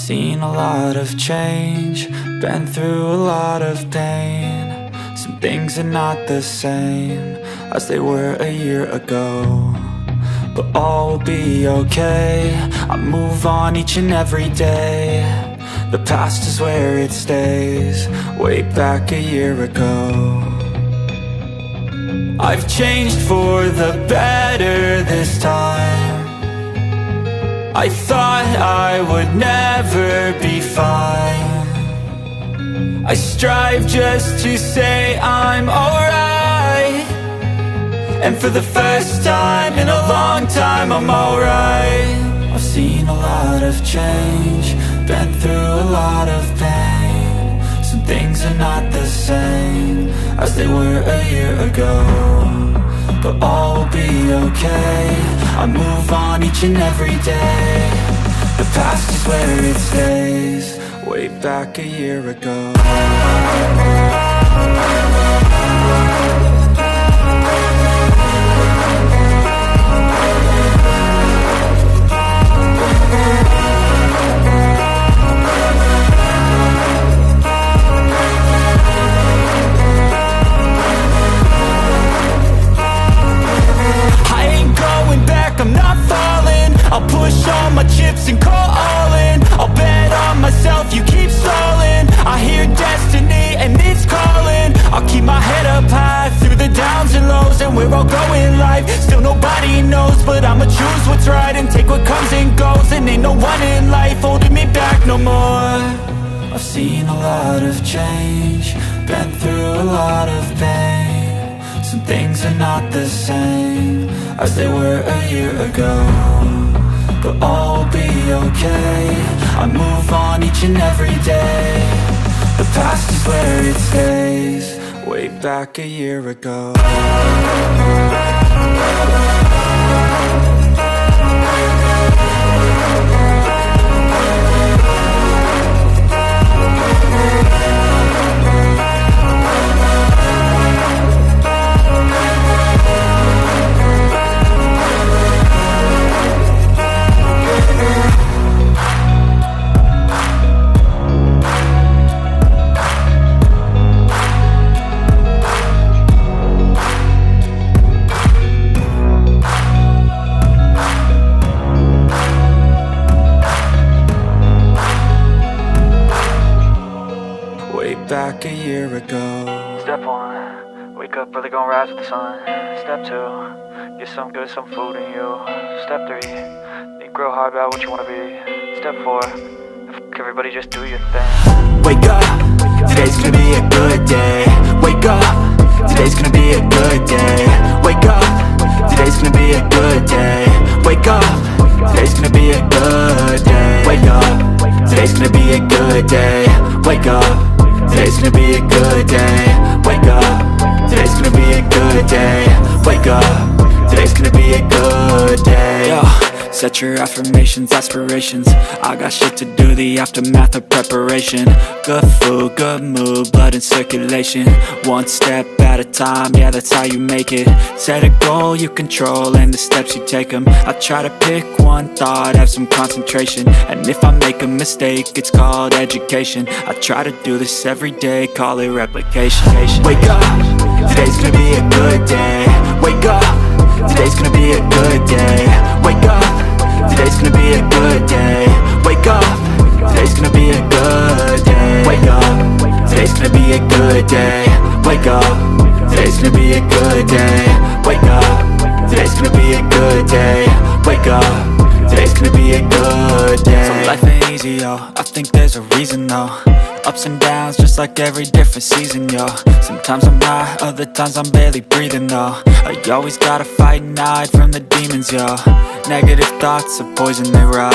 seen a lot of change, been through a lot of pain. Some things are not the same as they were a year ago, but all will be okay. I move on each and every day. The past is where it stays, way back a year ago. I've changed for the better this time. I thought I would never be fine. I strive just to say I'm alright, and for the first time in a long time I'm alright. I've seen a lot of change, been through a lot of pain. Some things are not the same as they were a year ago, but all will be okay. I move on each and every day. The past is where it stays, way back a year ago. I'm not falling, I'll push all my chips and call all in. I'll bet on myself, you keep stalling. I hear destiny and it's calling. I'll keep my head up high through the downs and lows, and we're all going life. Still nobody knows, but I'ma choose what's right and take what comes and goes. And ain't no one in life holding me back no more. I've seen a lot of change, been through a lot of pain. Some things are not the same as they were a year ago, but all will be okay. I move on each and every day. The past is where it stays, way back a year ago. Back a year ago. Step 1, wake up early, gonna rise with the sun. Step 2, get some good, some food in you. Step 3, think real hard about what you wanna be. Step 4, fuck everybody, just do your thing. Wake up, today's gonna be a good day. Wake up, today's gonna be a good day. Wake up, today's gonna be a good day. Wake up, today's gonna be a good day. Wake up, today's gonna be a good day. Wake up, today's gonna be a good day. Wake up, today's gonna be a good day. Wake up, today's gonna be a good day. Yo, set your affirmations, aspirations. I got shit to do, the aftermath of preparation. Good food, good mood, blood in circulation. One step at a time, yeah, that's how you make it. Set a goal you control and the steps you take them. I try to pick one thought, have some concentration. And if I make a mistake, it's called education. I try to do this every day, call it replication. Wake up, today's gonna be a good day. Wake up, today's gonna be a good day. Wake up, today's gonna be a good day. Wake up, today's gonna be a good day. Wake up, today's gonna be a good day. Wake up, today's gonna be a good day. Wake up, today's gonna be a good day. Wake up, today's gonna be a good day. So life ain't easy, yo, I think there's a reason though. Ups and downs, just like every different season, yo. Sometimes I'm high, other times I'm barely breathing, though. I always gotta fight and hide from the demons, yo. Negative thoughts are poison, they rot,